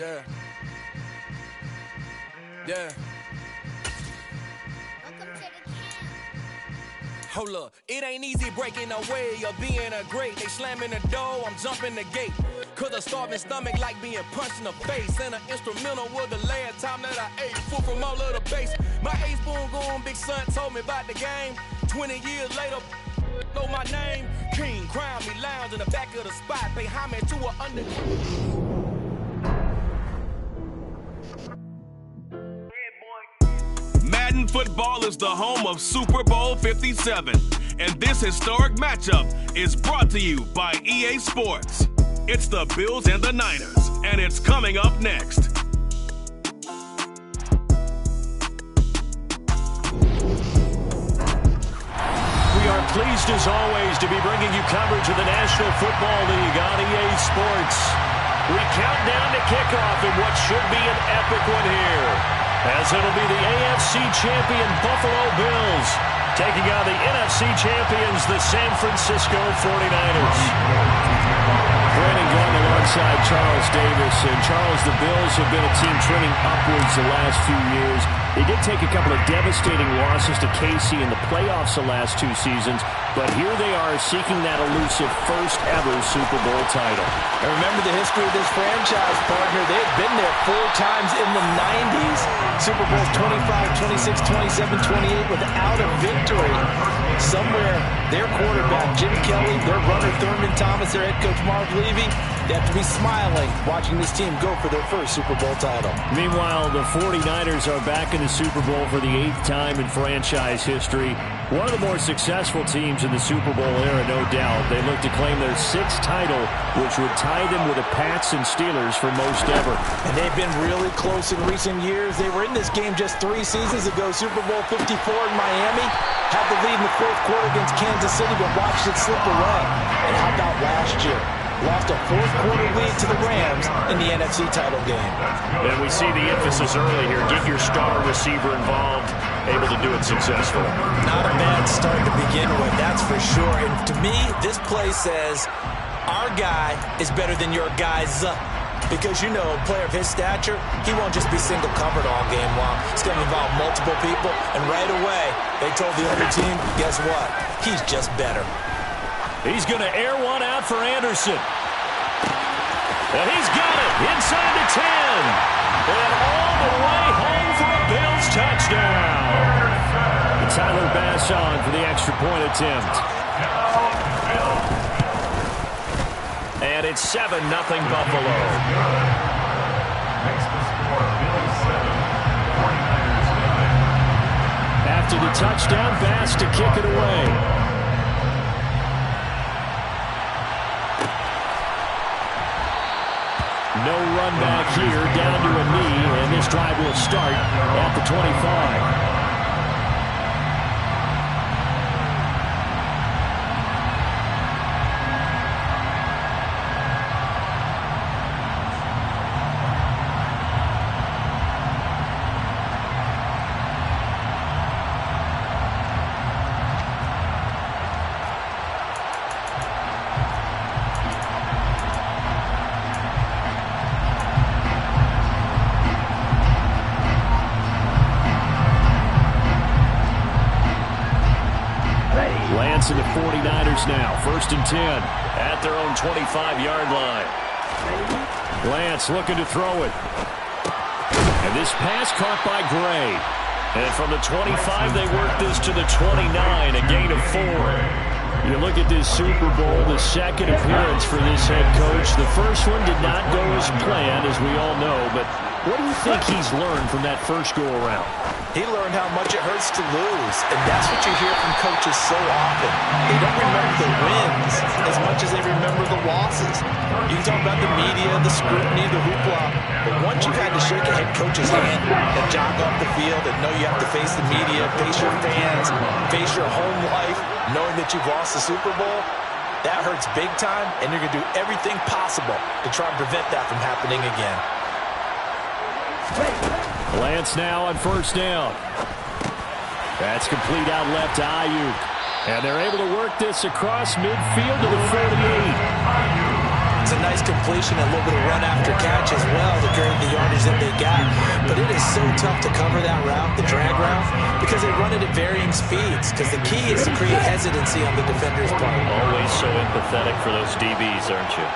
Yeah. Yeah. Hold up, it ain't easy breaking away or being a great. They slamming the door, I'm jumping the gate. Cause a starving stomach like being punched in the face. And an instrumental was the last time that I ate. Food from all of the base. My ace boom going, big son told me about the game. 20 years later, know my name. King, crown me, lounge in the back of the spot. Pay homage to an under. Madden football is the home of Super Bowl 57, and this historic matchup is brought to you by EA Sports. It's the Bills and the Niners, and it's coming up next. We are pleased as always to be bringing you coverage of the National Football League on EA Sports. We count down to kickoff in what should be an epic one here, as it'll be the AFC champion Buffalo Bills taking on the NFC champions, the San Francisco 49ers. Brandon Gunn alongside Charles Davis. And Charles, the Bills have been a team trending upwards the last few years. They did take a couple of devastating losses to KC in the playoffs the last two seasons, but here they are seeking that elusive first-ever Super Bowl title. And remember the history of this franchise, partner. They've been there 4 times in the 90s. Super Bowls 25, 26, 27, 28 without a victory. Somewhere, their quarterback, Jim Kelly, their runner, Thurman Thomas, their head coach, Marv Levy, they have to be smiling watching this team go for their first Super Bowl title. Meanwhile, the 49ers are back in the Super Bowl for the 8th time in franchise history. One of the more successful teams in the Super Bowl era, no doubt. They look to claim their 6th title, which would tie them with the Pats and Steelers for most ever. And they've been really close in recent years. They were in this game just 3 seasons ago, Super Bowl 54 in Miami. Had the lead in the 4th quarter against Kansas City, but watched it slip away. And how about last year? Lost a 4th quarter lead to the Rams in the NFC title game. And we see the emphasis early here. Get your star receiver involved, able to do it successfully. Not a bad start to begin with, that's for sure. And to me, this play says, our guy is better than your guys. Because, you know, a player of his stature, he won't just be single covered all game long. It's going to involve multiple people. And right away, they told the other team, guess what? He's just better. He's going to air one out for Anderson. And he's got it inside the 10. And all the way home for a Bills touchdown. And Tyler Bass on for the extra point attempt. And it's 7-0 Buffalo. After the touchdown, Bass to kick it away. No run back here, down to a knee, and this drive will start at the 25. To the 49ers now, 1st and 10 at their own 25-yard line. Lance looking to throw it. And this pass caught by Gray. And from the 25, they work this to the 29, a gain of 4. You look at this Super Bowl, the 2nd appearance for this head coach. The first one did not go as planned, as we all know, but what do you think he's learned from that first go-around? He learned how much it hurts to lose, and that's what you hear from coaches so often. They don't remember the wins as much as they remember the losses. You can talk about the media, the scrutiny, the hoopla, but once you've had to shake a head coach's hand and jog off the field and know you have to face the media, face your fans, face your home life, knowing that you've lost the Super Bowl, that hurts big time, and you're going to do everything possible to try and prevent that from happening again. Lance now on 1st down. That's complete out left to Ayuk. And they're able to work this across midfield to the 48. It's a nice completion, a little bit of run after catch as well to create the yardage that they got. But it is so tough to cover that route, the drag route, because they run it at varying speeds. Because the key is to create hesitancy on the defender's part. Always so empathetic for those DBs, aren't you?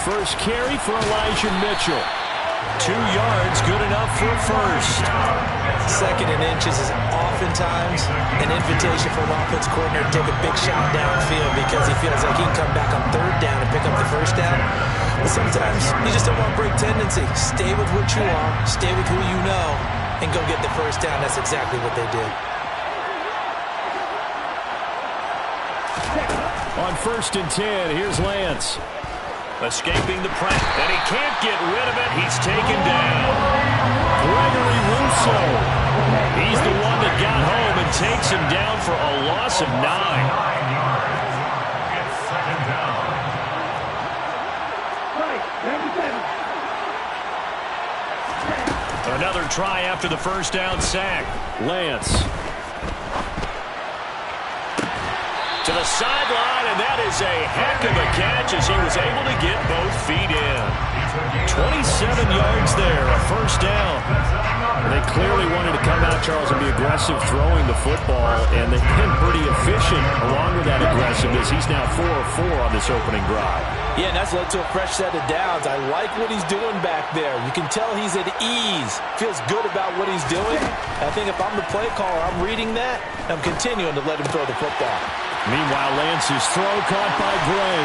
First carry for Elijah Mitchell. 2 yards, good enough for a first. 2nd and inches is oftentimes an invitation for an offense coordinator to take a big shot downfield because he feels like he can come back on 3rd down and pick up the first down. But sometimes you just don't want to break tendency. Stay with what you are, stay with who you know, and go get the first down. That's exactly what they did. On 1st and 10, here's Lance. Escaping the press, and he can't get rid of it. He's taken down. Gregory Rousseau. He's the one that got home and takes him down for a loss of 9. Another try after the first down sack. Lance. To the sideline, and that is a heck of a catch as he was able to get both feet in. 27 yards there, a first down. They clearly wanted to come out, Charles, and be aggressive throwing the football, and they've been pretty efficient along with that aggressiveness. He's now 4 of 4 on this opening drive. Yeah, and that's led to a fresh set of downs. I like what he's doing back there. You can tell he's at ease, feels good about what he's doing. I think if I'm the play caller, I'm reading that, and I'm continuing to let him throw the football. Meanwhile, Lance's throw caught by Gray.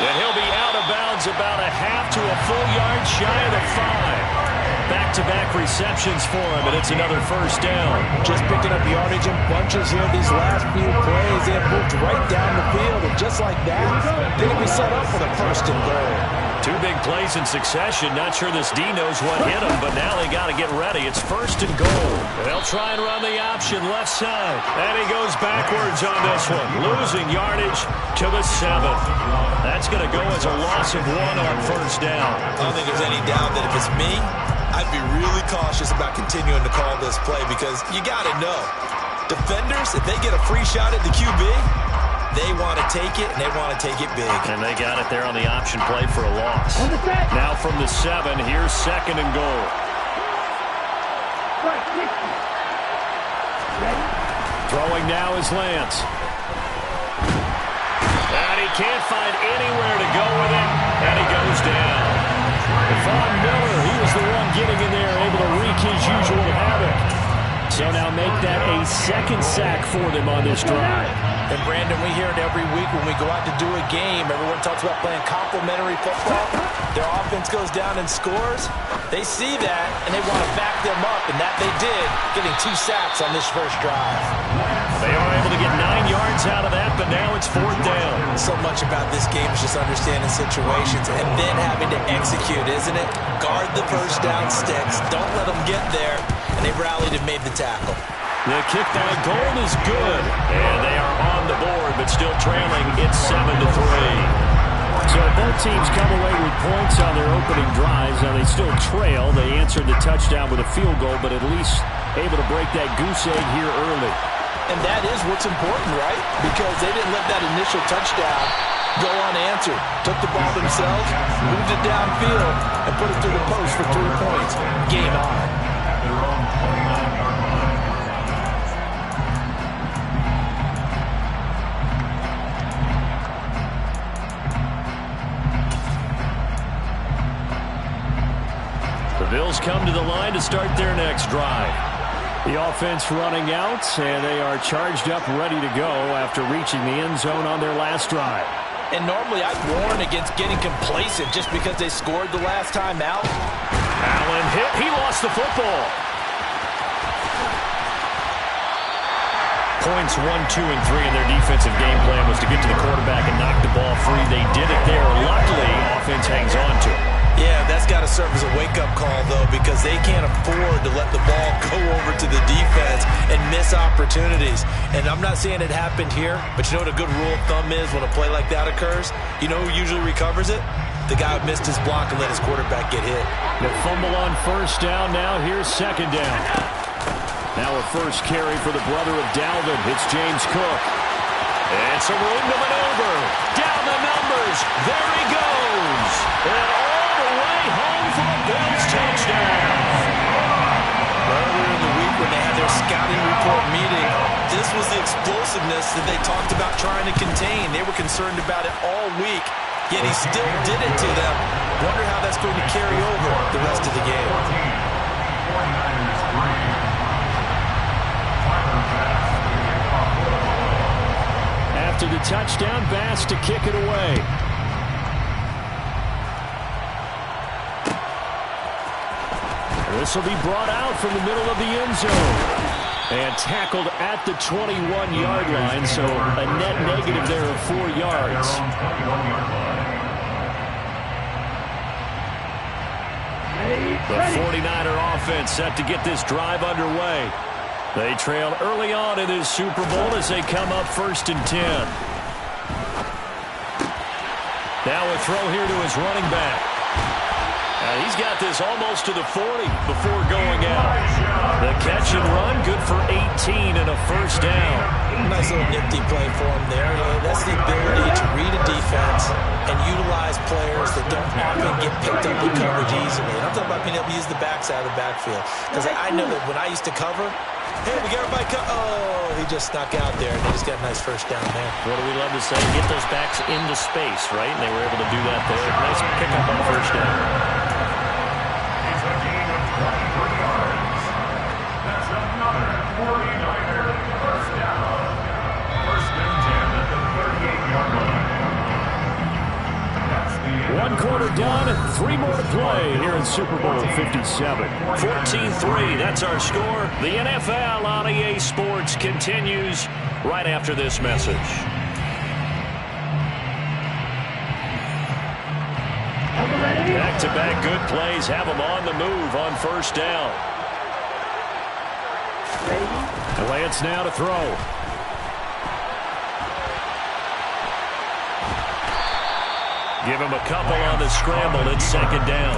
And he'll be out of bounds about a half to a full yard shy of the 5. Back-to-back receptions for him, and it's another first down. Just picking up yardage in bunches here these last few plays. They have moved right down the field, and just like that, they're going to be set up for the 1st and goal. 2 big plays in succession. Not sure this D knows what hit him, but now they got to get ready. It's 1st and goal. They'll try and run the option left side. And he goes backwards on this one, losing yardage to the 7. That's going to go as a loss of 1 on first down. I don't think there's any doubt that if it's me, I'd be really cautious about continuing to call this play because you got to know, defenders, if they get a free shot at the QB, they want to take it, and they want to take it big. And they got it there on the option play for a loss. Now from the 7, here's 2nd and goal. Throwing now is Lance. And he can't find anywhere to go with it, and he goes down. Von Miller, he was the one getting in there, able to wreak his usual havoc. So now make that a 2nd sack for them on this drive. And Brandon, we hear it every week when we go out to do a game. Everyone talks about playing complementary football. Their offense goes down and scores. They see that, and they want to back them up, and that they did, getting 2 sacks on this first drive. They are able to get 9 yards out of that, but now it's 4th down. So much about this game is just understanding situations and then having to execute, isn't it? Guard the first down sticks. Don't let them get there, and they rallied and made the tackle. The kick by Gold is good, and they are on the board, but still trailing. It's 7-3. So both teams come away with points on their opening drives. Now they still trail. They answered the touchdown with a field goal, but at least able to break that goose egg here early. And that is what's important, right? Because they didn't let that initial touchdown go unanswered. Took the ball themselves, moved it downfield, and put it through the post for 3 points. Game on. Bills come to the line to start their next drive. The offense running out, and they are charged up, ready to go after reaching the end zone on their last drive. And normally I'd warn against getting complacent just because they scored the last time out. Allen hit. He lost the football. Points 1, 2, and 3 in their defensive game plan was to get to the quarterback and knock the ball free. They did it there. Luckily, offense hangs on to it. Yeah, that's got to serve as a wake-up call, though, because they can't afford to let the ball go over to the defense and miss opportunities. And I'm not saying it happened here, but you know what a good rule of thumb is when a play like that occurs? You know who usually recovers it? The guy who missed his block and let his quarterback get hit. The fumble on first down. Now here's 2nd down. Now a first carry for the brother of Dalvin. It's James Cook. And some room to maneuver. Down the numbers. There he goes. And all the way home for a Bills touchdown. Earlier in the week when they had their scouting report meeting, this was the explosiveness that they talked about trying to contain. They were concerned about it all week, yet he still did it to them. Wonder how that's going to carry over the rest of the game. After the touchdown, Bass to kick it away. This will be brought out from the middle of the end zone. And tackled at the 21-yard line, so a net negative there of 4 yards. The 49er offense set to get this drive underway. They trail early on in this Super Bowl as they come up 1st and 10. Now a throw here to his running back. He's got this almost to the 40 before going out. The catch and run, good for 18 and a first down. Nice little nifty play for him there. That's the ability to read a defense and utilize players that don't often get picked up in coverage easily. And I'm talking about being able to use the backside of the backfield. Because I know that when I used to cover, hey, we got everybody oh, he just snuck out there, and they just got a nice first down there. What do we love to say? Get those backs into space, right? And they were able to do that there. Nice pickup on first down. One quarter done, and 3 more to play here in Super Bowl 57. 14-3, that's our score. The NFL on EA Sports continues right after this message. Back-to-back good plays have them on the move on first down. Lance now to throw. Give him a couple on the scramble. It's 2nd down.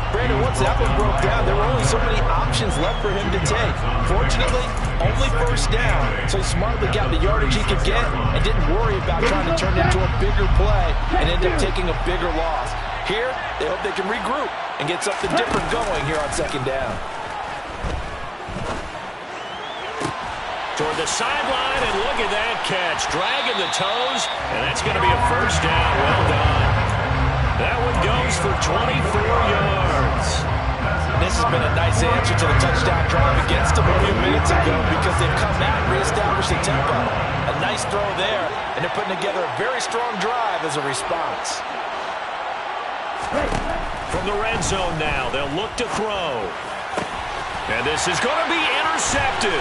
Brandon, once that one broke down, there were only so many options left for him to take. Fortunately, only first down, so he smartly got the yardage he could get and didn't worry about trying to turn it into a bigger play and end up taking a bigger loss. Here, they hope they can regroup and get something different going here on 2nd down. Toward the sideline, and look at that catch. Dragging the toes, and that's going to be a first down. Well done. That one goes for 24 yards. And this has been a nice answer to the touchdown drive against them a few minutes ago because they've come out and reestablished the tempo. A nice throw there, and they're putting together a very strong drive as a response. From the red zone now, they'll look to throw. And this is going to be intercepted.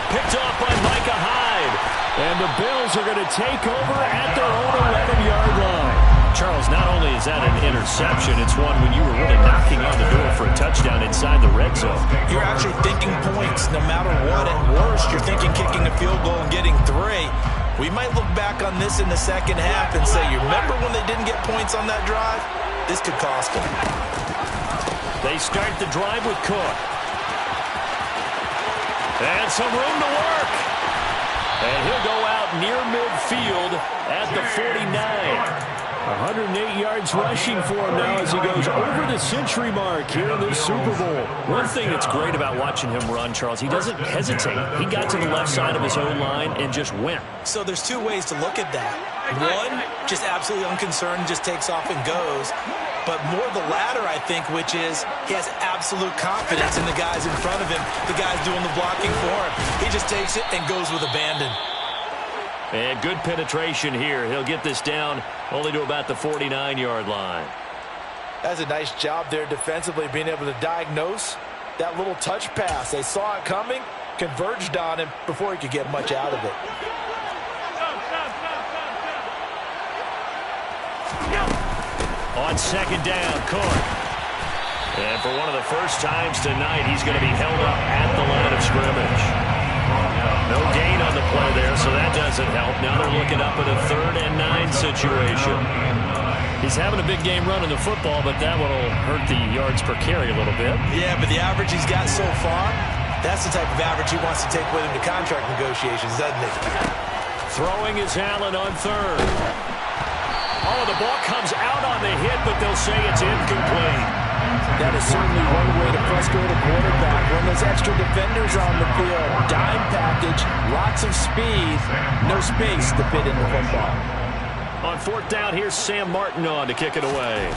Picked off by Micah Hyde. And the Bills are going to take over at their own 11-yard line. Charles, not only is that an interception, it's one when you were really knocking on the door for a touchdown inside the red zone. You're actually thinking points no matter what. At worst, you're thinking kicking a field goal and getting 3. We might look back on this in the second half and say, you remember when they didn't get points on that drive? This could cost them. They start the drive with Cook. And some room to work. And he'll go out near midfield at the 49. 108 yards rushing for him now as he goes over the century mark here in this Super Bowl. One thing that's great about watching him run, Charles, he doesn't hesitate. He got to the left side of his own line and just went. So there's 2 ways to look at that. One, just absolutely unconcerned, just takes off and goes. But more the latter, I think, which is he has absolute confidence in the guys in front of him, the guys doing the blocking for him. He just takes it and goes with abandon. And good penetration here. He'll get this down only to about the 49-yard line. That's a nice job there defensively, being able to diagnose that little touch pass. They saw it coming, converged on him before he could get much out of it. On 2nd down, Cook. And for one of the first times tonight, he's going to be held up at the line of scrimmage. No gain on the play there, so that doesn't help. Now they're looking up at a 3rd and 9 situation. He's having a big game running the football, but that one will hurt the yards per carry a little bit. Yeah, but the average he's got so far, That's the type of average he wants to take with him to contract negotiations, doesn't it? Throwing is Allen on third. Oh, the ball comes out on the hit, but they'll say it's incomplete. That is certainly one way to frustrate a quarterback. When those extra defenders are on the field, dime package, lots of speed, no space to fit in the football. On fourth down, here's Sam Martin on to kick it away.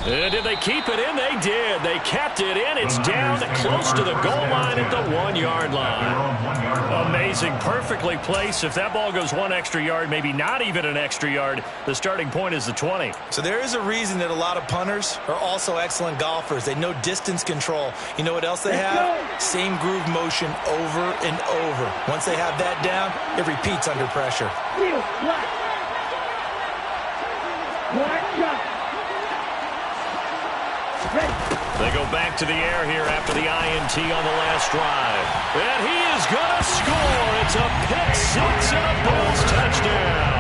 And did they keep it in? They did. They kept it in. It's down close to the goal line at the 1-yard line. Amazing. Perfectly placed. If that ball goes one extra yard, maybe not even an extra yard, the starting point is the 20. So there is a reason that a lot of punters are also excellent golfers. They know distance control. You know what else they have? Same groove motion over and over. Once they have that down, it repeats under pressure. They go back to the air here after the INT on the last drive. And he is going to score. It's a pick six and a Bills touchdown.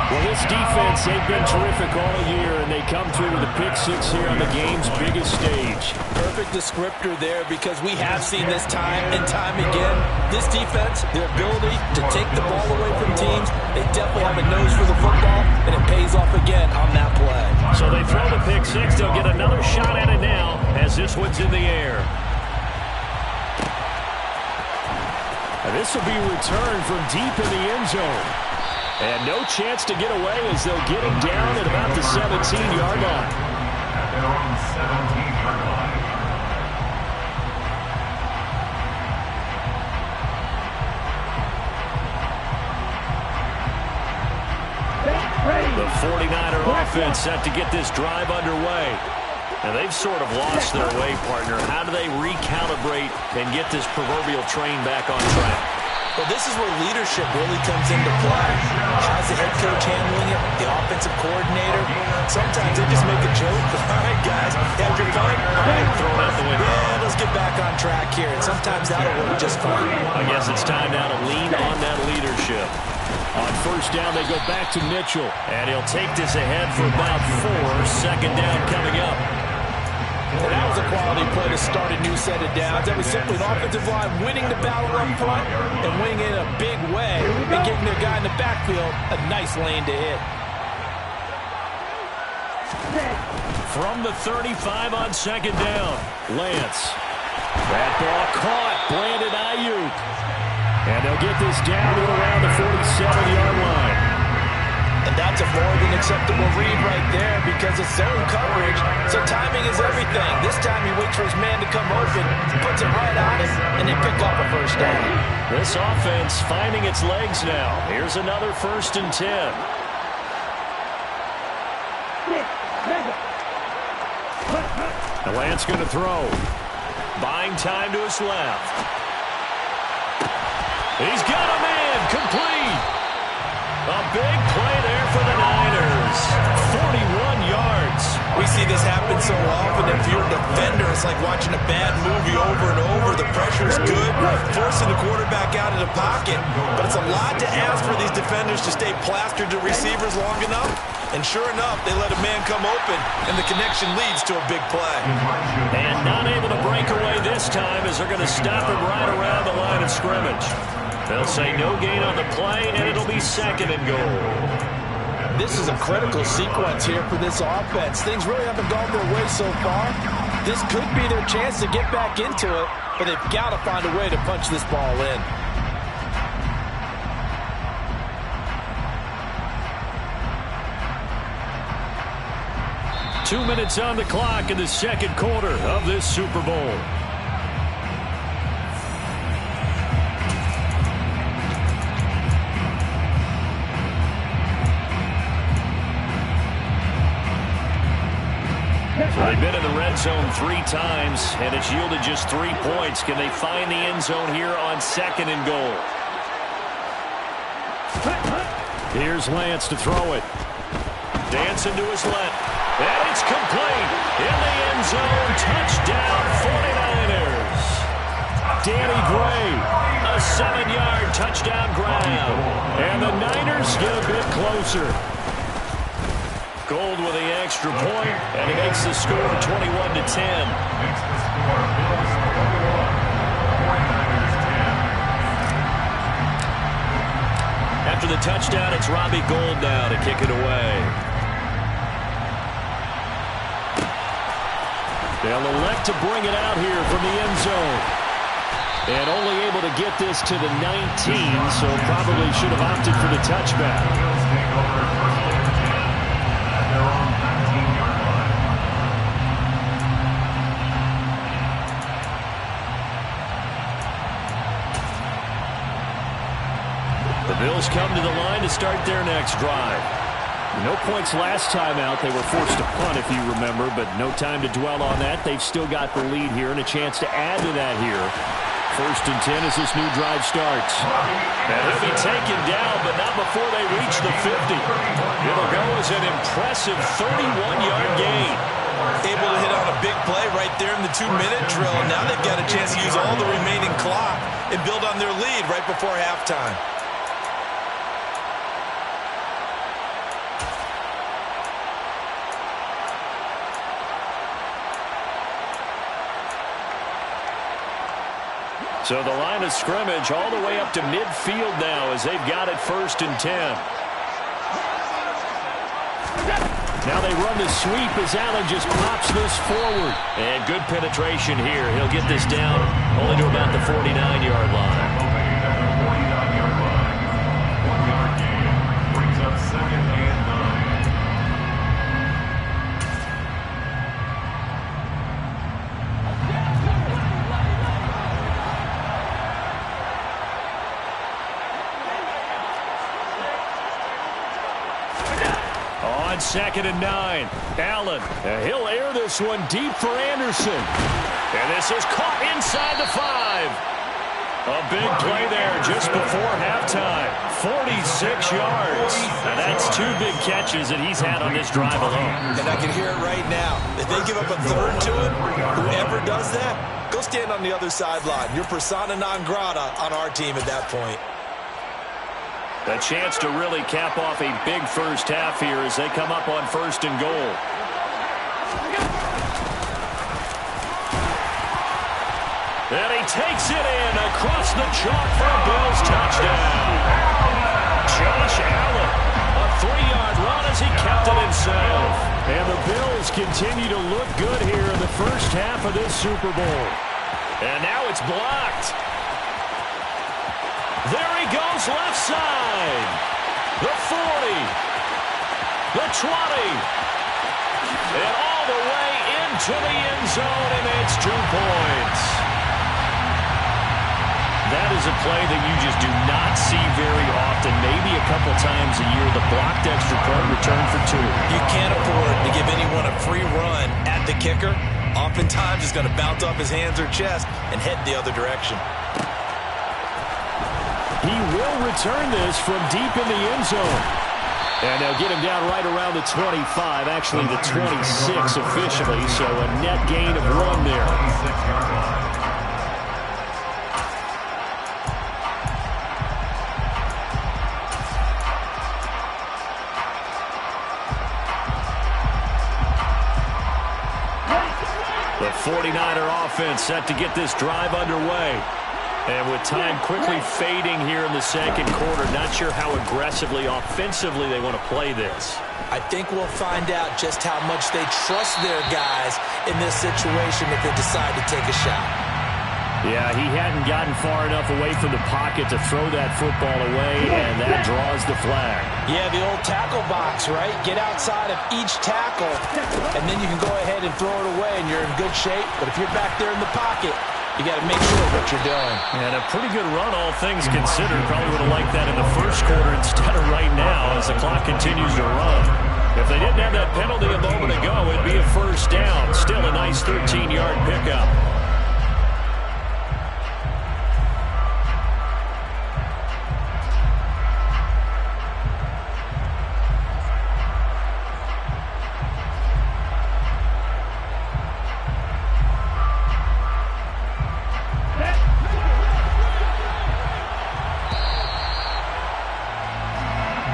Well, this defense, they've been terrific all year, and they come through with a pick six here on the game's biggest stage. Perfect descriptor there, because we have seen this time and time again. This defense, their ability to take the ball away from teams, they definitely have a nose for the football, and it pays off again on that play. So they throw the pick six. They'll get another shot at it now as this one's in the air. And this will be returned from deep in the end zone. And no chance to get away as they'll get him down at about the 17-yard line. The 49er offense set to get this drive underway. And they've sort of lost their way, partner. How do they recalibrate and get this proverbial train back on track? Well, this is where leadership really comes into play. How's the head coach handling it? The offensive coordinator? Sometimes they just make a joke. All right, guys, have your fun. All right, throw it out the window. Yeah, let's get back on track here. And sometimes that'll work just fine. I guess it's time now to lean on that leadership. On first down, they go back to Mitchell. And he'll take this ahead for about 4. Second down coming up. And that was a quality play to start a new set of downs. That was simply an offensive line winning the battle up front and winning it in a big way and giving their guy in the backfield a nice lane to hit. From the 35 on second down, Lance. That ball caught. Brandon Ayuk. And they'll get this down to around the 47-yard line. And that's a more than acceptable read right there, because it's zone coverage, so timing is everything. This time he waits for his man to come open, puts it right on him, and they pick up a first down. This offense finding its legs now. Here's another 1st and 10. The Lance going to throw. Buying time to his left. He's got a man, complete. A big play there for the Niners. 41 yards. We see this happen so often. If you're a defender, it's like watching a bad movie over and over. The pressure's good, forcing the quarterback out of the pocket. But it's a lot to ask for these defenders to stay plastered to receivers long enough. And sure enough, they let a man come open, and the connection leads to a big play. And not able to break away this time as they're going to stop him right around the line of scrimmage. They'll say no gain on the play, and it'll be 2nd and goal. This is a critical sequence here for this offense. Things really haven't gone their way so far. This could be their chance to get back into it, but they've got to find a way to punch this ball in. Two minutes on the clock in the second quarter of this Super Bowl. So they've been in the red zone 3 times, and it's yielded just 3 points. Can they find the end zone here on 2nd and goal? Here's Lance to throw it. Dancing to his left. And it's complete. In the end zone. Touchdown 49ers. Danny Gray. A 7-yard touchdown grab. And the Niners get a bit closer. Gold with the extra point, and it makes the score 21-10. After the touchdown, it's Robbie Gould now to kick it away. They'll elect to bring it out here from the end zone. And only able to get this to the 19, so probably should have opted for the touchback. The Bills come to the line to start their next drive. No points last time out. They were forced to punt, if you remember, but no time to dwell on that. They've still got the lead here and a chance to add to that here. 1st and 10 as this new drive starts. And he'll be taken down, but not before they reach the 50. It'll go as an impressive 31-yard gain. Able to hit on a big play right there in the 2-minute drill. Now they've got a chance to use all the remaining clock and build on their lead right before halftime. So the line of scrimmage all the way up to midfield now as they've got it 1st and 10. Now they run the sweep as Allen just pops this forward. And good penetration here. He'll get this down only to about the 49-yard line. Brings up 2nd and 9. On 2nd and 9, Allen. He'll air this one deep for Anderson. And this is caught inside the 5. A big play there just before halftime. 46 yards. And that's 2 big catches that he's had on this drive alone. And I can hear it right now. If they give up a 3rd to him, whoever does that, go stand on the other sideline. You're persona non grata on our team at that point. A chance to really cap off a big first half here as they come up on 1st and goal. And he takes it in across the chalk for a Bills touchdown. Josh Allen, a 3-yard run as he kept it himself. And the Bills continue to look good here in the first half of this Super Bowl. And now it's blocked. There he goes left side. The 40. The 20. And all the way into the end zone, and it's 2 points. That is a play that you just do not see very often. Maybe a couple times a year, the blocked extra point return for 2. You can't afford to give anyone a free run at the kicker. Oftentimes, he's going to bounce off his hands or chest and head the other direction. He will return this from deep in the end zone. And they'll get him down right around the 25, actually the 26 officially, so a net gain of 1 there. The 49er offense set to get this drive underway. And with time quickly fading here in the 2nd quarter, not sure how aggressively, offensively they want to play this. I think we'll find out just how much they trust their guys in this situation if they decide to take a shot. Yeah, he hadn't gotten far enough away from the pocket to throw that football away, and that draws the flag. Yeah, the old tackle box, right? Get outside of each tackle, and then you can go ahead and throw it away, and you're in good shape. But if you're back there in the pocket, you got to make sure what you're doing. And a pretty good run, all things considered. Probably would have liked that in the 1st quarter instead of right now as the clock continues to run. If they didn't have that penalty a moment ago, it'd be a 1st down. Still a nice 13-yard pickup.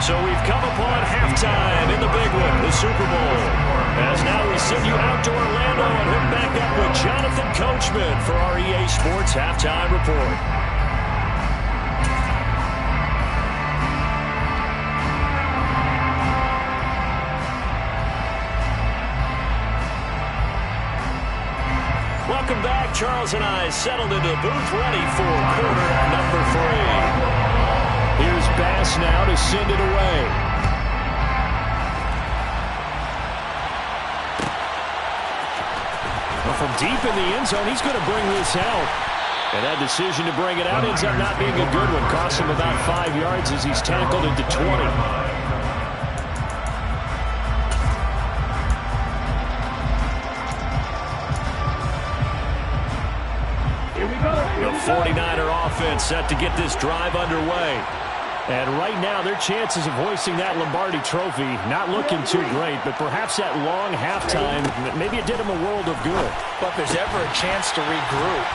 So we've come upon halftime in the big one, the Super Bowl. As now we send you out to Orlando and hook back up with Jonathan Coachman for our EA Sports Halftime Report. Welcome back. Charles and I settled into the booth ready for quarter number 3. Here's Bass now to send it away. Well, from deep in the end zone, he's going to bring this out. And that decision to bring it out ends up not being a good one. Costs him about 5 yards as he's tackled into 20. The 49er offense set to get this drive underway. And right now, their chances of hoisting that Lombardi trophy not looking too great, but perhaps that long halftime, maybe it did them a world of good. But if there's ever a chance to regroup,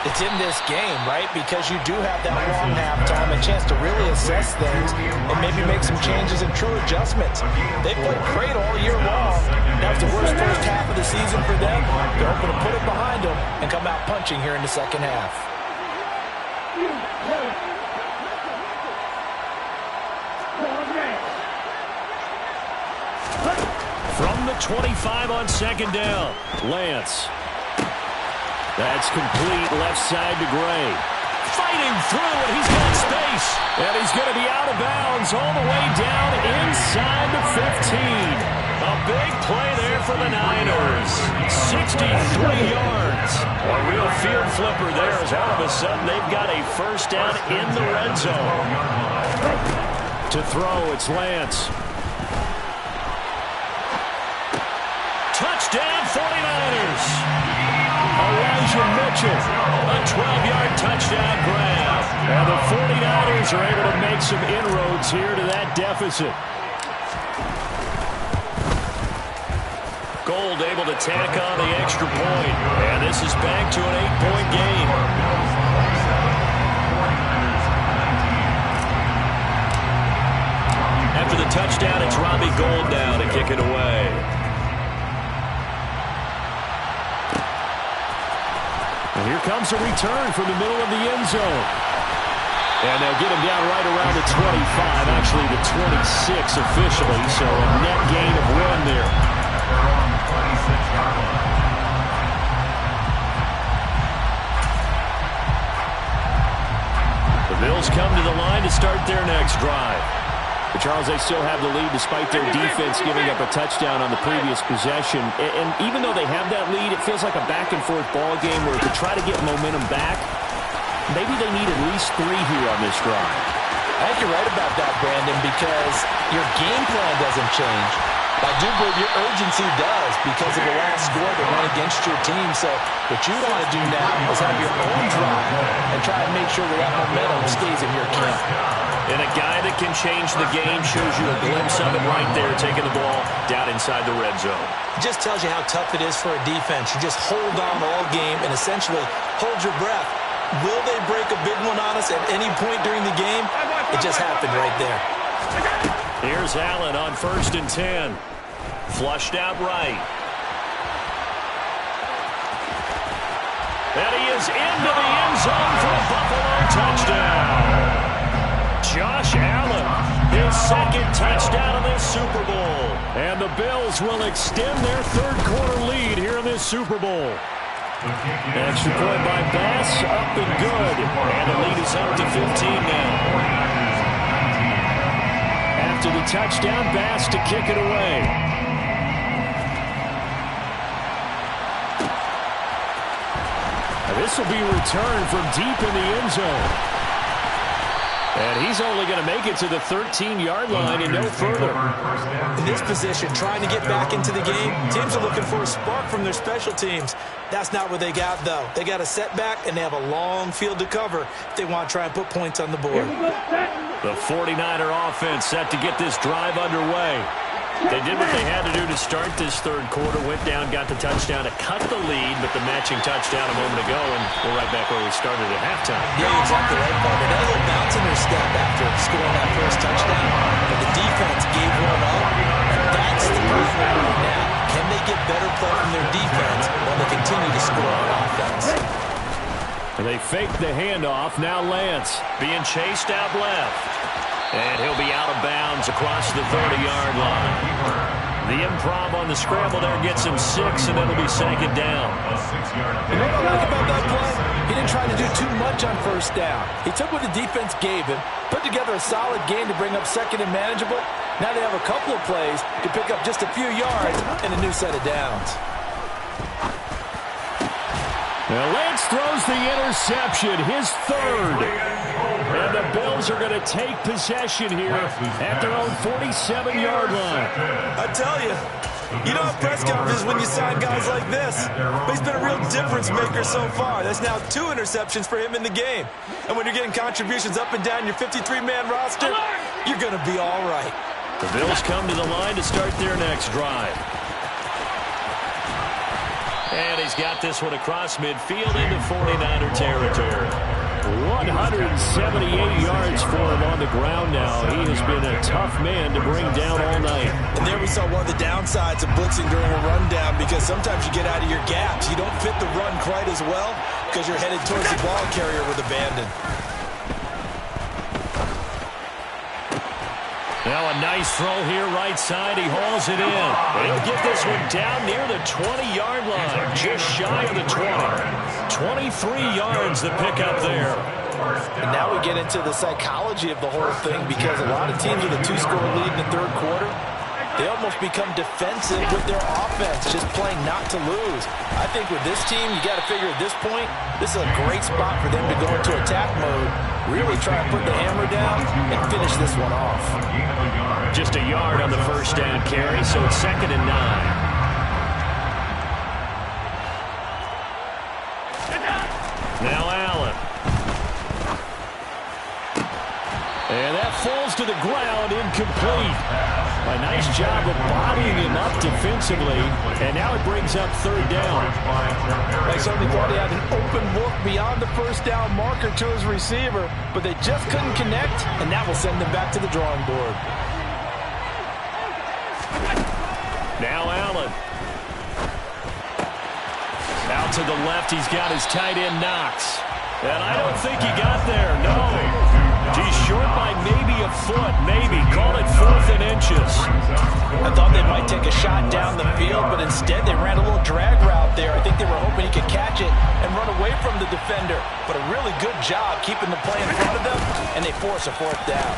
it's in this game, right? Because you do have that long halftime, a chance to really assess things and maybe make some changes and true adjustments. They played great all year long. That was the worst first half of the season for them. They're hoping to put it behind them and come out punching here in the second half. From the 25 on second down, Lance. That's complete left side to Gray. Fighting through, and he's got space. And he's going to be out of bounds all the way down inside the 15. A big play there for the Niners. 63 yards. A real field flipper there as all of a sudden they've got a first down in the red zone. To throw, it's Lance. Touchdown 49ers. Elijah Mitchell, a 12-yard touchdown grab. And the 49ers are able to make some inroads here to that deficit. Gold able to tack on the extra point. And this is back to an 8-point game. After the touchdown, it's Robbie Gould now to kick it away. And here comes a return from the middle of the end zone. And they'll get him down right around the 25, actually the 26 officially, so a net gain of 1 there. The Bills come to the line to start their next drive. But Charles, they still have the lead despite their defense giving up a touchdown on the previous possession. And even though they have that lead, it feels like a back-and-forth ball game where to try to get momentum back, maybe they need at least 3 here on this drive. I think you're right about that, Brandon, because your game plan doesn't change. I do believe your urgency does because of the last score that went against your team. So what you want to do now is have your own drive and try to make sure that momentum stays in your camp. And a guy that can change the game shows you a glimpse of it right there, taking the ball down inside the red zone. It just tells you how tough it is for a defense. You just hold on all game and essentially hold your breath. Will they break a big one on us at any point during the game? It just happened right there. Here's Allen on 1st and 10. Flushed out right. And he is into the end zone for a Buffalo touchdown. Josh Allen, his second touchdown in this Super Bowl. And the Bills will extend their third-quarter lead here in this Super Bowl. Extra point by Bass, up and good. And the lead is up to 15 now. After the touchdown, Bass to kick it away. This will be returned from deep in the end zone. And he's only going to make it to the 13-yard line and no further. In this position, trying to get back into the game, teams are looking for a spark from their special teams. That's not what they got, though. They got a setback, and they have a long field to cover if they want to try and put points on the board. The 49er offense set to get this drive underway. They did what they had to do to start this third quarter, went down, got the touchdown to cut the lead, but the matching touchdown a moment ago, and we're right back where we started at halftime. Yeah, you're exactly right, Paul. They had a little bounce in their step after scoring that first touchdown, but the defense gave one up, and that's the problem right now. Can they get better play from their defense while they continue to score on offense? And they fake the handoff. Now Lance being chased out left. And he'll be out of bounds across the 30-yard line. The improv on the scramble there gets him 6, and it'll be second down. You know what I like about that play? He didn't try to do too much on first down. He took what the defense gave him, put together a solid game to bring up second and manageable. Now they have a couple of plays to pick up just a few yards and a new set of downs. Now Lance throws the interception, his third. And the Bills are going to take possession here at their own 47-yard line. I tell you, you don't have press conferences when you sign guys like this. But he's been a real difference maker so far. That's now 2 interceptions for him in the game. And when you're getting contributions up and down your 53-man roster, you're going to be all right. The Bills come to the line to start their next drive. And he's got this one across midfield into 49er territory. 178 yards for him on the ground now. He has been a tough man to bring down all night. And there we saw one of the downsides of blitzing during a rundown, because sometimes you get out of your gaps. You don't fit the run quite as well because you're headed towards the ball carrier with abandon. Now a nice throw here right side. He hauls it in. He'll get this one down near the 20-yard line, just shy of the 20. 23 yards the pickup there. And now we get into the psychology of the whole thing, because a lot of teams with a 2-score lead in the third quarter, they almost become defensive with their offense, just playing not to lose. I think with this team, you got to figure at this point, this is a great spot for them to go into attack mode, really try and put the hammer down and finish this one off. Just a yard on the first down carry, so it's 2nd and 9. Now Allen. And that falls to the ground, incomplete. A nice job of bodying him up defensively, and now it brings up 3rd down. I certainly thought he had an open look beyond the first down marker to his receiver, but they just couldn't connect, and that will send them back to the drawing board. Now Allen. Out to the left, he's got his tight end Knox. And I don't think he got there, no. He's short by maybe a foot, maybe. Call it 4th and inches. I thought they might take a shot down the field, but instead they ran a little drag route there. I think they were hoping he could catch it and run away from the defender. But a really good job keeping the play in front of them, and they force a 4th down.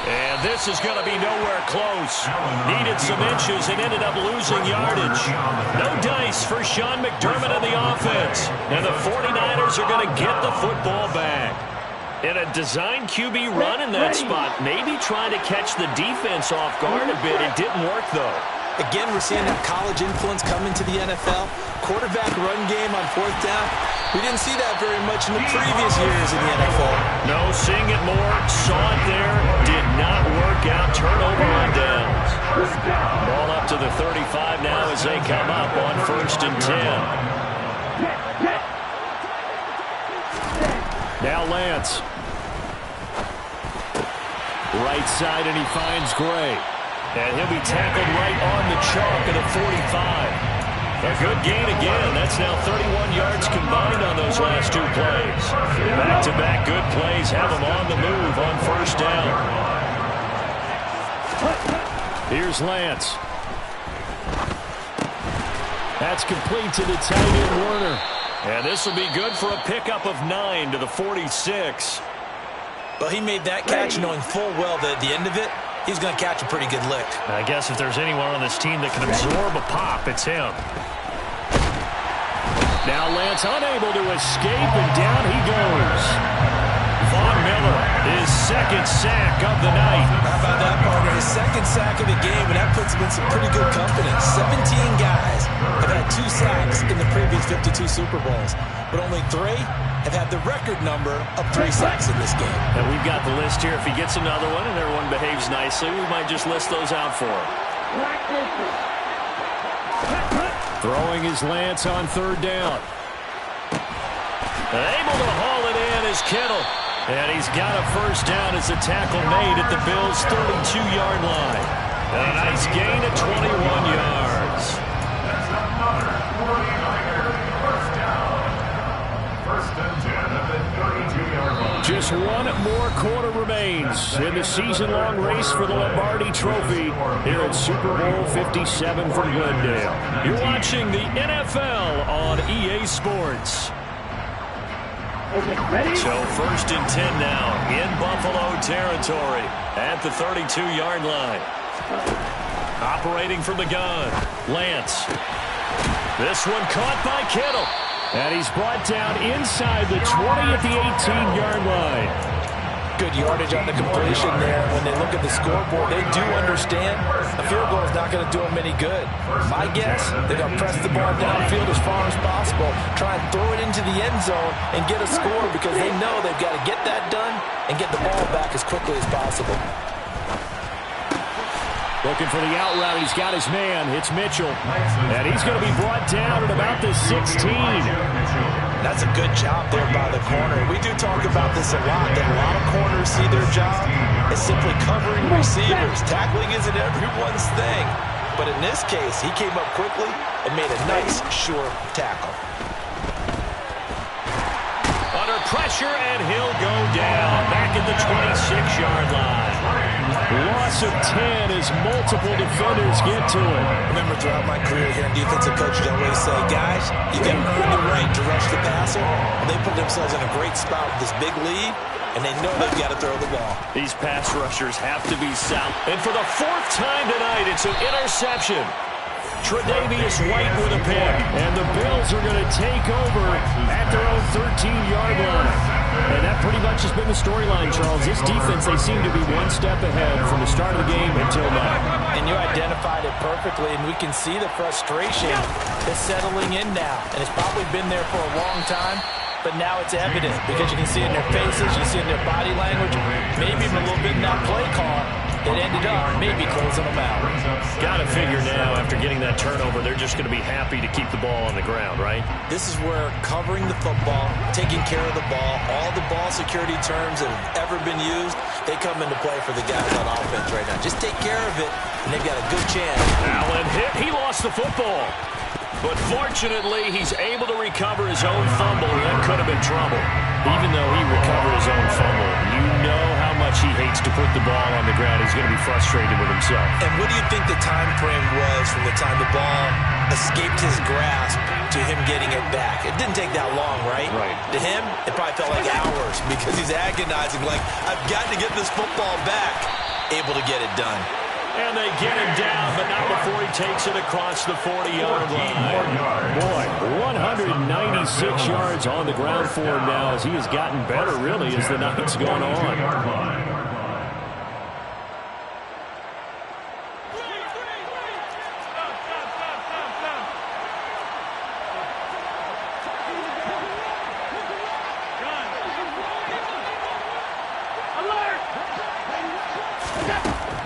And this is going to be nowhere close. Needed some inches and ended up losing yardage. No dice for Sean McDermott and the offense. And the 49ers are going to get the football back. And a design QB run in that spot. Maybe trying to catch the defense off guard a bit. It didn't work, though. Again, we're seeing that college influence come into the NFL. Quarterback run game on 4th down. We didn't see that very much in the previous years in the NFL. No, seeing it more. Saw it there. Did not work out. Turnover on downs. Ball up to the 35 now as they come up on 1st and 10. Now Lance. Right side, and he finds Gray. And he'll be tackled right on the chalk at the 45. A good gain again. That's now 31 yards combined on those last 2 plays. Back-to-back good plays have them on the move on 1st down. Here's Lance. That's complete to the tight end Werner. And this will be good for a pickup of 9 to the 46. Well, he made that catch knowing full well that at the end of it, he's going to catch a pretty good lick. I guess if there's anyone on this team that can absorb a pop, it's him. Now Lance unable to escape, and down he goes. Von Miller, his 2nd sack of the night. How about that, partner? His 2nd sack of the game, and that puts him in some pretty good company. 17 guys have had 2 sacks in the previous 52 Super Bowls, but only 3 have had the record number of 3 sacks in this game. And we've got the list here. If he gets another one and everyone behaves nicely, we might just list those out for him. Throwing his Lance on 3rd down. Able to haul it in is Kittle. And he's got a 1st down as the tackle made at the Bills' 32-yard line. And a nice gain of 21 yards. That's another 49er first down. 1st and 10 at the 32-yard line. Just one more quarter remains in the season-long race for the Lombardi Trophy here at Super Bowl 57 from Glendale. You're watching the NFL on EA Sports. So 1st and 10 now in Buffalo territory at the 32-yard line. Operating from the gun, Lance. This one caught by Kittle. And he's brought down inside the 20 at the 18-yard line. Good yardage on the completion there. When they look at the scoreboard, they do understand a field goal is not going to do them any good. My guess, they're going to press the ball downfield as far as possible, try and throw it into the end zone and get a score because they know they've got to get that done and get the ball back as quickly as possible. Looking for the out route. He's got his man. It's Mitchell. And he's going to be brought down at about the 16. That's a good job there by the corner. We do talk about this a lot, that a lot of corners see their job as simply covering receivers. Tackling isn't everyone's thing. But in this case, he came up quickly and made a nice, sure tackle. Under pressure, and he'll go down back at the 26-yard line. Loss of 10 as multiple defenders get to it. Remember, throughout my career here in defensive coaching, I always say, guys, you got to earn the right to rush the passer. And they put themselves in a great spot with this big lead, and they know they've got to throw the ball. These pass rushers have to be sound. And for the 4th time tonight, it's an interception. Tre'Davious White with a pick. And the Bills are going to take over at their own 13-yard line. And that pretty much has been the storyline, Charles. This defense, they seem to be one step ahead from the start of the game until now. And you identified it perfectly, and we can see the frustration that's settling in now. And it's probably been there for a long time, but now it's evident because you can see it in their faces, you can see it in their body language, maybe even a little bit in that play call. It ended up maybe closing them out. Got to figure now, after getting that turnover, they're just going to be happy to keep the ball on the ground, right? This is where covering the football, taking care of the ball, all the ball security terms that have ever been used, they come into play for the guys on offense right now. Just take care of it, and they've got a good chance. Allen hit. He lost the football. But fortunately, he's able to recover his own fumble. That could have been trouble. Even though he recovered his own fumble, you know how much he hates to put the ball on the ground. He's going to be frustrated with himself. And what do you think the time frame was from the time the ball escaped his grasp to him getting it back? It didn't take that long, right? Right. To him, it probably felt like hours because he's agonizing, like, I've got to get this football back. Able to get it done. And they get him down, but not before he takes it across the 40-yard line. Boy, 196 yards on the ground for him now as he has gotten better, really, as the night's gone on.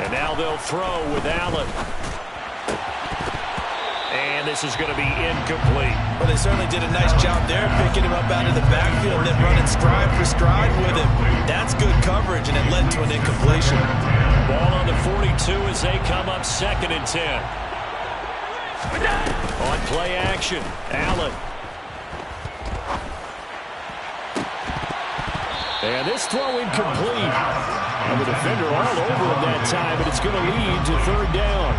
And now they'll throw with Allen. And this is going to be incomplete. Well, they certainly did a nice job there, picking him up out of the backfield and then running stride for stride with him. That's good coverage, and it led to an incompletion. Ball on the 42 as they come up 2nd and 10. On play action, Allen. And this throw incomplete. And the defender all over him that time, but it's going to lead to 3rd down.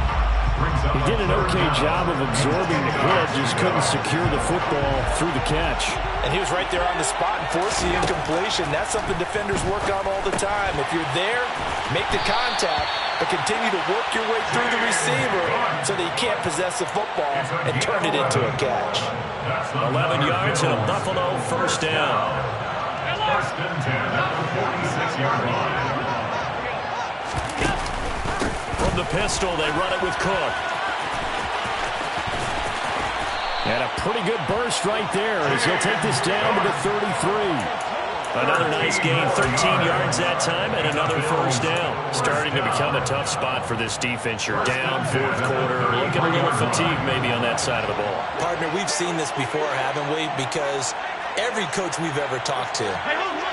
He did an okay job of absorbing the hit, just couldn't secure the football through the catch. And he was right there on the spot and forced the incompletion. That's something defenders work on all the time. If you're there, make the contact, but continue to work your way through the receiver so that you can't possess the football and turn it into a catch. 11 yards and a Buffalo 1st down. 1st and 10 at the 46-yard line. From the pistol, they run it with Cook. And a pretty good burst right there as he'll take this down to the 33. Another nice gain, 13 yards that time, and another first down. Starting to become a tough spot for this defense. You're down, fourth quarter, looking a little fatigued maybe on that side of the ball. Partner, we've seen this before, haven't we? Because every coach we've ever talked to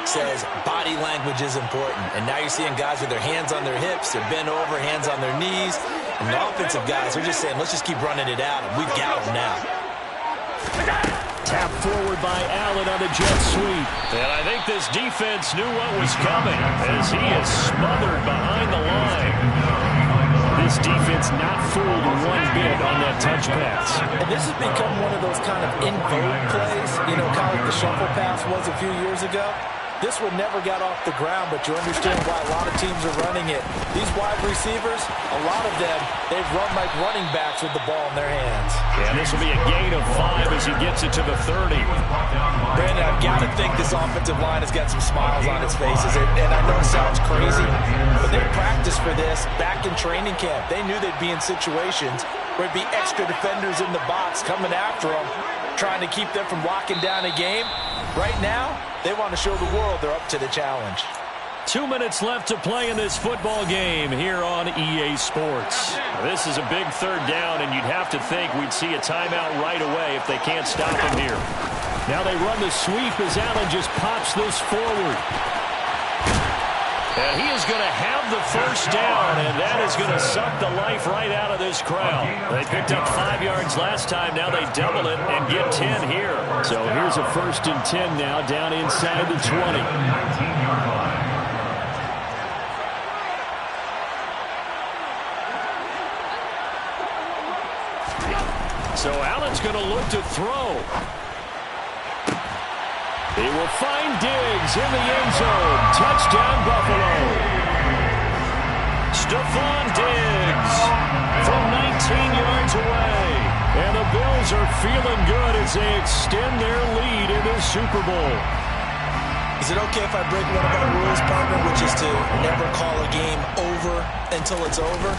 says body language is important. And now you're seeing guys with their hands on their hips, they're bent over, hands on their knees. And the offensive guys are just saying, let's just keep running it out, and we've got them now. Tap forward by Allen on the jet sweep. And I think this defense knew what was coming as he is smothered behind the line. This defense not fooled one bit on that touch pass. And this has become one of those kind of in vogue plays, you know, kind of like the shuffle pass was a few years ago. This one never got off the ground, but you understand why a lot of teams are running it. These wide receivers, a lot of them, they've run like running backs with the ball in their hands. Yeah, this will be a gain of 5 as he gets it to the 30. Brandon, I've got to think this offensive line has got some smiles on its faces. And I know it sounds crazy, but they practiced for this back in training camp. They knew they'd be in situations where it'd be extra defenders in the box coming after them, trying to keep them from locking down a game. Right now, they want to show the world they're up to the challenge. 2 minutes left to play in this football game here on EA Sports. This is a big third down, and you'd have to think we'd see a timeout right away if they can't stop him here. Now they run the sweep as Allen just pops this forward. And he is going to have the first down, and that is going to suck the life right out of this crowd. They picked up 5 yards last time. Now they double it and get 10 here. So here's a 1st and 10 now down inside the 20. 19-yard line. So Allen's going to look to throw. He will find Diggs in the end zone. Touchdown, Buffalo. Stephon Diggs from 19 yards away. And the Bills are feeling good as they extend their lead in the Super Bowl. Is it okay if I break one of our rules, partner, which is to never call a game over until it's over?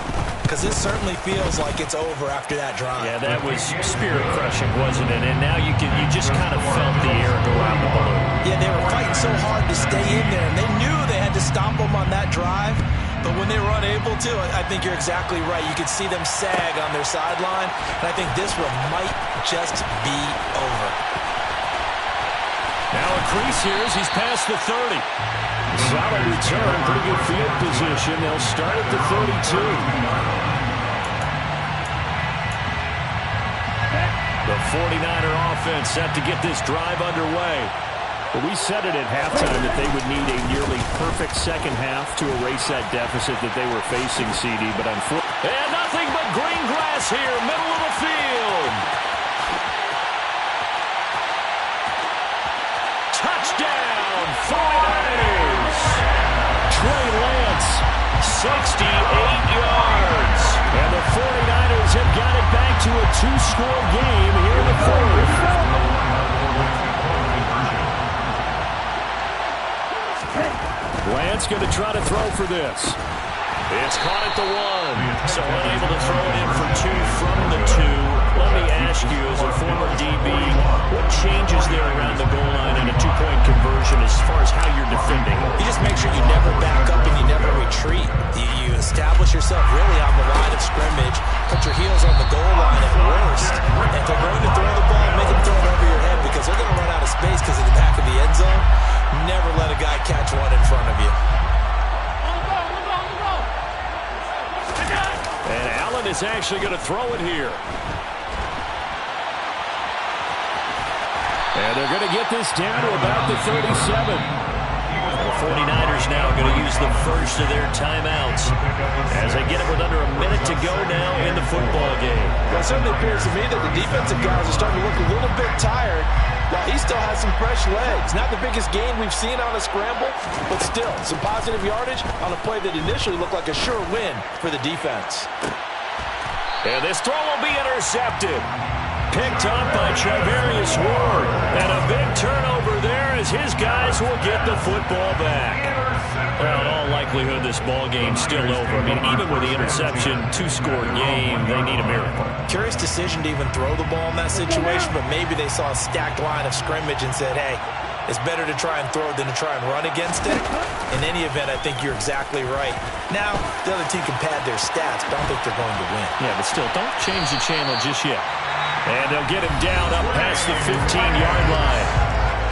Because it certainly feels like it's over after that drive. Yeah, that was spirit-crushing, wasn't it? And now you just kind of felt the air go out the balloon. Yeah, they were fighting so hard to stay in there, and they knew they had to stop them on that drive. But when they were unable to, I think you're exactly right. You could see them sag on their sideline, and I think this one might just be over. Now a crease here as he's past the 30. Solid return, pretty good field position. They'll start at the 32. The 49er offense set to get this drive underway. But we said it at halftime that they would need a nearly perfect second half to erase that deficit that they were facing, CD. But unfortunately, and nothing but green grass here, middle of the field. Touchdown, 49ers. Trey Lance, 68 yards. And the 49ers have got it back to a 2-score game here in the fourth. Lance going to try to throw for this. It's caught at the 1, so unable to throw it in for 2 from the 2. Let me ask you, as a former DB, what changes there around the goal line in a 2-point conversion as far as how you're defending? You just make sure you never back up and you never retreat. You establish yourself really on the line of scrimmage, put your heels on the goal line at worst, and if they're going to throw the ball, make them throw it over your head because they're going to run out of space because of the back of the end zone. Never let a guy catch one in front of you. And Allen is actually going to throw it here. And they're going to get this down to about the 37. The 49ers now going to use the first of their timeouts as they get it with under a minute to go now in the football game. Well, it certainly appears to me that the defensive guys are starting to look a little bit tired while he still has some fresh legs. Not the biggest gain we've seen on a scramble, but still some positive yardage on a play that initially looked like a sure win for the defense. And this throw will be intercepted. Picked up by Charvarius Ward. And a big turnover there as his guys will get the football back. Well, in all likelihood, this ball game's still over. I mean, even with the interception, 2-score game, they need a miracle. Curious decision to even throw the ball in that situation, but maybe they saw a stacked line of scrimmage and said, hey, it's better to try and throw than to try and run against it. In any event, I think you're exactly right. Now, the other team can pad their stats, but I don't think they're going to win. Yeah, but still, don't change the channel just yet. And they'll get him down up past the 15-yard line.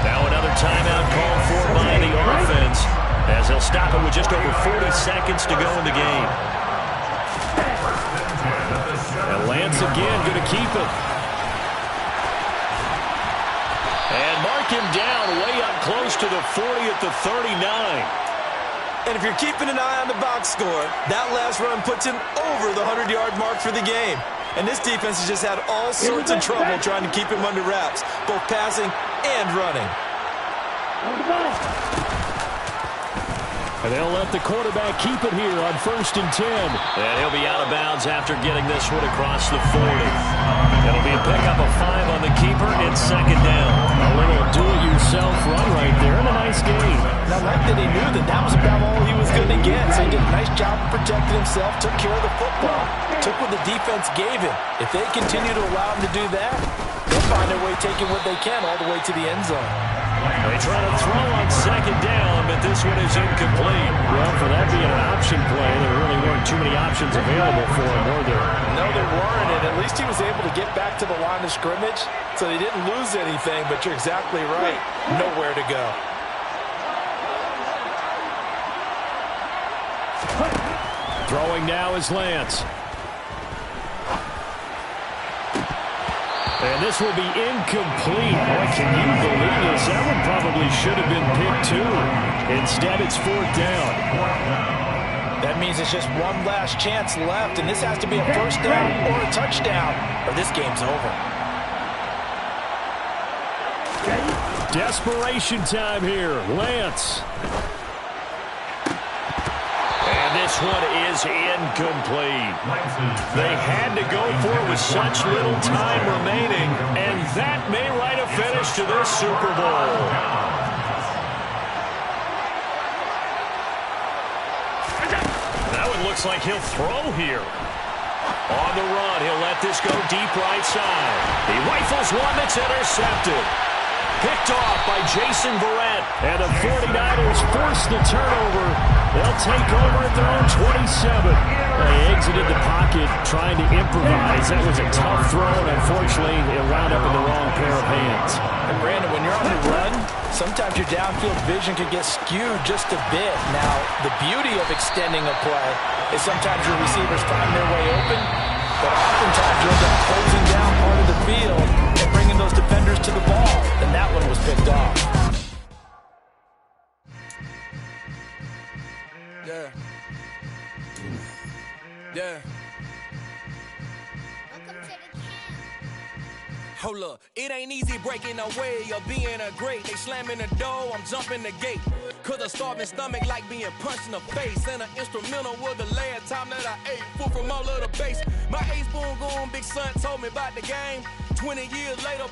Now another timeout called for by the offense, as they'll stop it with just over 40 seconds to go in the game. And Lance again going to keep it. And mark him down way up close to the 40 at the 39. And if you're keeping an eye on the box score, that last run puts him over the 100-yard mark for the game. And this defense has just had all sorts of trouble trying to keep him under wraps, both passing and running. And they'll let the quarterback keep it here on 1st and 10. And he'll be out of bounds after getting this one across the 40. It'll be a pickup of 5 on the keeper. It's 2nd down. A little do-it-yourself run right there and a nice gain. And I like that he knew that was about all he was going to get. So he did a nice job of protecting himself, took care of the football, took what the defense gave him. If they continue to allow him to do that, they'll find their way taking what they can all the way to the end zone. They try to throw on 2nd down, but this one is incomplete. Well, for that being an option play, there really weren't too many options available for him, were there? No, there weren't, and at least he was able to get back to the line of scrimmage, so they didn't lose anything, but you're exactly right. Nowhere to go. Throwing now is Lance. And this will be incomplete. Boy, can you believe this? That one probably should have been picked too. Instead, it's 4th down. That means it's just one last chance left, and this has to be a 1st down or a touchdown, or this game's over. Desperation time here. Lance. This one is incomplete. They had to go for it with such little time remaining, and that may write a finish to this Super Bowl. That one looks like he'll throw here. On the run, he'll let this go deep right side. He rifles one that's intercepted. Picked off by Jason Verrett. And the 49ers force the turnover. They'll take over at their own 27. They exited the pocket trying to improvise. That was a tough throw, and unfortunately, it wound up in the wrong pair of hands. And Brandon, when you're on the run, sometimes your downfield vision can get skewed just a bit. Now, the beauty of extending a play is sometimes your receivers find their way open, but oftentimes you end up closing down part of the field and bringing those defenders to the ball, and that one was picked off. Yeah. Yeah. Hold up, it ain't easy breaking away or being a great. They slamming the door, I'm jumping the gate. Cause a starving stomach like being punched in the face. And an instrumental was the last time that I ate food from all of the base. My ace boom goon, big son told me about the game. 20 years later,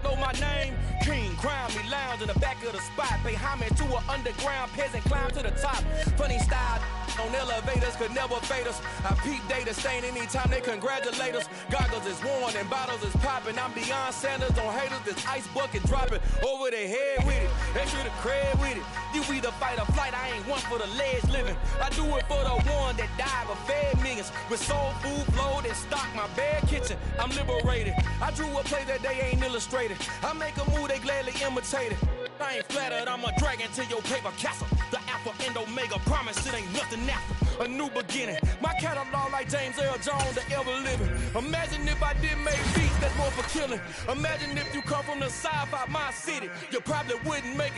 know my name. King, crown me, lounge in the back of the spot. Pay homage to an underground peasant, climb to the top. Funny style on elevators could never fade us. I peep data stain anytime they congratulate us. Goggles is worn and bottles is popping. I'm Deion Sanders on haters, this ice bucket dropping over their head with it. Extra the cred with it. You either fight or flight, I ain't one for the ledge living. I do it for the one that died but fed millions. With soul food flowed and stocked my bad kitchen. I'm liberated. I drew a play that they ain't illustrated. I make a move, they gladly imitate it. I ain't flattered, I'm a dragon to your paper castle. The Alpha and Omega, promise it ain't nothing after. A new beginning. My catalog like James Earl Jones, the ever living. Imagine if I did make beats that's more for killing. Imagine if you come from the sci-fi, my city. You probably wouldn't make it.